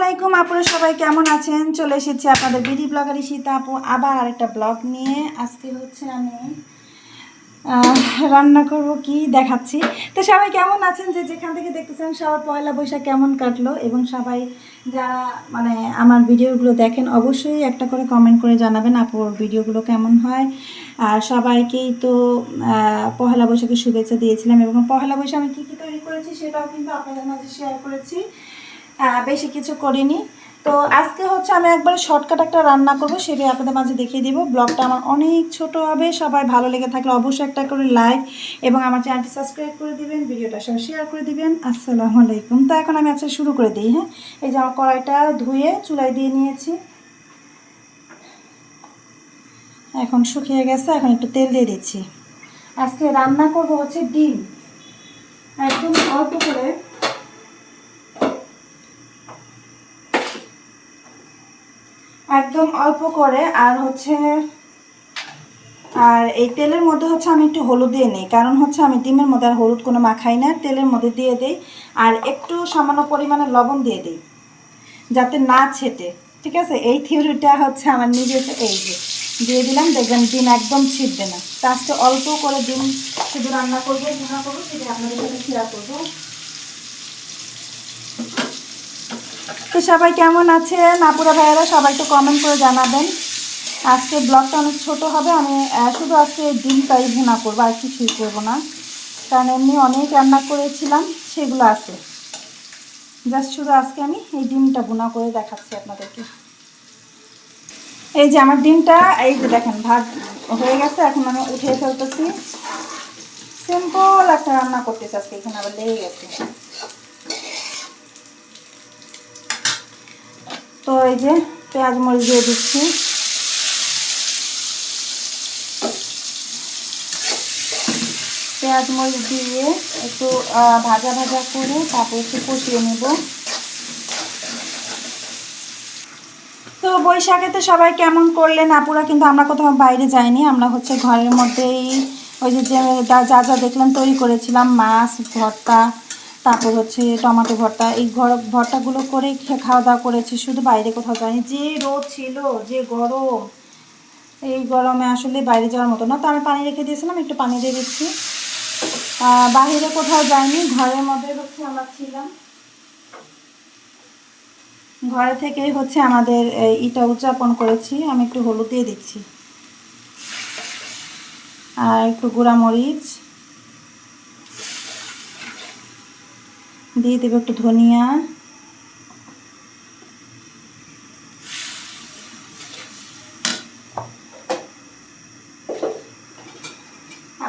আলাইকুম আপুরা, সবাই কেমন আছেন? চলে এসেছি আপনাদের বিডি ব্লগার ঈশিতা আপু আবার আরেকটা ব্লগ নিয়ে। আজকে হচ্ছে আমি রান্না করব কি দেখাচ্ছি। তো সবাই কেমন আছেন, যে যেখান থেকে দেখতেছেন, সবার পয়লা বৈশাখ কেমন কাটলো, এবং সবাই যারা মানে আমার ভিডিওগুলো দেখেন অবশ্যই একটা করে কমেন্ট করে জানাবেন আপুর ভিডিওগুলো কেমন হয়। আর সবাইকেই তো পয়লা বৈশাখের শুভেচ্ছা দিয়েছিলাম, এবং পয়লা বৈশাখ আমি কী কী তৈরি করেছি সেটাও কিন্তু আপনাদের মাঝে শেয়ার করেছি। বেশি কিছু করিনি। তো আজকে হচ্ছে আমি একবারে শর্টকাট একটা রান্না করব, সেটাই আপনাদের মাঝে দেখিয়ে দিব। ব্লগটা আমার অনেক ছোট হবে, সবাই ভালো লেগে থাকলে অবশ্যই একটা করে লাইক এবং আমার চ্যানেলটি সাবস্ক্রাইব করে দিবেন, ভিডিওটা সবাই শেয়ার করে দিবেন। আসসালামু আলাইকুম। তো এখন আমি আজকে শুরু করে দিই। হ্যাঁ, এই যে আমার কড়াইটা ধুয়ে চুলায় দিয়ে নিয়েছি, এখন শুকিয়ে গেছে। এখন একটু তেল দিয়ে দিচ্ছি। আজকে রান্না করব হচ্ছে ডিম, একদম অল্প করে। একদম অল্প করে। আর হচ্ছে এই তেলের মধ্যে হচ্ছে আমি একটু হলুদ দিয়ে নিই, কারণ হচ্ছে আমি ডিমের মধ্যে আর হলুদ কোনো মাখাই না, তেলের মধ্যে দিয়ে দিই। আর একটু সামান্য পরিমাণে লবণ দিয়ে দিই যাতে না ছেটে। ঠিক আছে, এই থিওরিটা হচ্ছে আমার নিজের। এই যে দিয়ে দিলাম, দেখবেন ডিম একদম ছিটবে না। তা আজকে অল্প করে ডিম শুধু রান্না করবো, ভুনা করবো, সেটা আপনাদের সাথে শেয়ার করবো। তো সবাই কেমন আছেন আপুরা ভাইয়েরা, সবাই তো কমেন্ট করে জানাবেন। আজকে ব্লগটা অনেক ছোট হবে, আমি শুধু আজকে ডিমটাই ভুনা করবো, আর কিছুই করবো না, কারণ এমনি অনেক রান্না করেছিলাম সেগুলো আছে। জাস্ট শুধু আজকে আমি এই ডিমটা ভুনা করে দেখাচ্ছি আপনাদেরকে। এই যে আমার ডিমটা, এই যে দেখেন ভাত হয়ে গেছে, এখন আমি উঠিয়ে ফেলতেছি। সিম্পল একটা রান্না করতেছি আজকে, এখানে আবার লেগে গেছে। তো এই যে পেঁয়াজ মরিচ দিয়ে দিচ্ছি। পেঁয়াজ মরিচ দিয়ে একটু ভাজা ভাজা করে তারপর একটু কষিয়ে নেব। তো বৈশাখেতে সবাই কেমন করলেন আপুরা? কিন্তু আমরা কোথাও বাইরে যাইনি, আমরা হচ্ছে ঘরের মধ্যেই ওই যে যা যা দেখলাম তৈরি করেছিলাম, মাছ ভর্তা, তারপর হচ্ছে টমেটো ভর্তা, এই ভর্তাগুলো করেই খাওয়া দাওয়া করেছি, শুধু বাইরে কোথাও যাইনি। যে রোদ ছিল, যে গরম, এই গরমে আসলে বাইরে যাওয়ার মতো না। তো আমি পানি রেখে দিয়েছিলাম, একটু পানি দিয়ে দিচ্ছি। বাইরে কোথাও যাইনি, ঘরের মধ্যে হচ্ছে আমরা ছিলাম। ঘরে থেকেই হচ্ছে আমাদের ইটা উদযাপন করেছি। আমি একটু হলুদ দিয়ে দিচ্ছি, আর একটু গুঁড়া মরিচ দিয়ে দেবো, একটু ধনিয়া,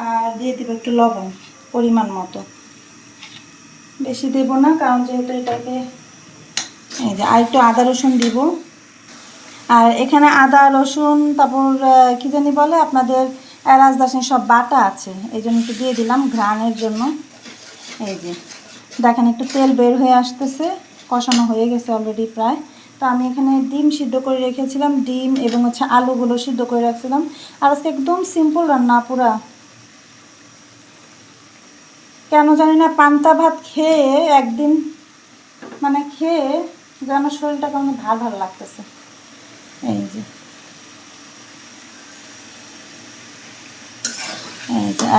আর দিয়ে দেবো একটু লবণ পরিমাণ মতো, বেশি দেব না, কারণ যেহেতু এটাকে এই যে। আর একটু আদা রসুন দিব। আর এখানে আদা রসুন, তারপর কী জানি বলে আপনাদের, এলাচ দারচিনি সব বাটা আছে, এই জন্য একটু দিয়ে দিলাম ঘ্রাণের জন্য। এই যে দেখেন একটু তেল বের হয়ে আসতেছে, কষানো হয়ে গেছে অলরেডি প্রায়। তো আমি এখানে ডিম সিদ্ধ করে রেখেছিলাম, ডিম এবং হচ্ছে আলুগুলো সিদ্ধ করে রাখছিলাম। আর আজকে একদম সিম্পল রান্না পুরা। কেন জানি না পান্তা ভাত খেয়ে একদিন মানে খেয়ে যেন শরীরটা কেমন ভালো ভালো লাগতেছে। এই যে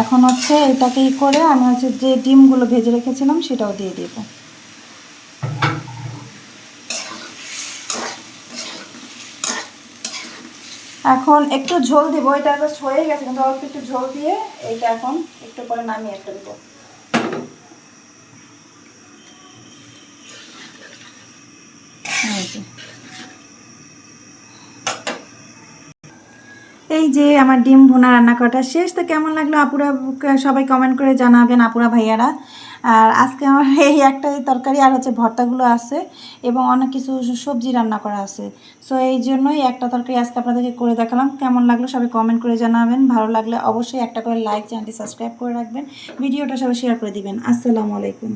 এখন হচ্ছে এটাকেই করে আমি হচ্ছে যে ডিমগুলো ভেজে রেখেছিলাম সেটাও দিয়ে দেব। এখন একটু ঝোল দিব, এটা জাস্ট হয়ে গেছে, কিন্তু অল্প একটু ঝোল দিয়ে এইটা এখন একটু পরে নামিয়ে ফেলবো। এই যে আমার ডিম ভুনা রান্না করাটা শেষ। তো কেমন লাগলো আপুরা সবাই কমেন্ট করে জানাবেন আপুরা ভাইয়ারা। আর আজকে আমার এই একটাই তরকারি আর হচ্ছে ভর্তাগুলো আছে, এবং অনেক কিছু সবজি রান্না করা আছে। সো এই জন্যই একটা তরকারি আজকে আপনাদেরকে করে দেখালাম। কেমন লাগলো সবাই কমেন্ট করে জানাবেন, ভালো লাগলে অবশ্যই একটা করে লাইক, চ্যানেলটি সাবস্ক্রাইব করে রাখবেন, ভিডিওটা সবাই শেয়ার করে দিবেন। আসসালামু আলাইকুম।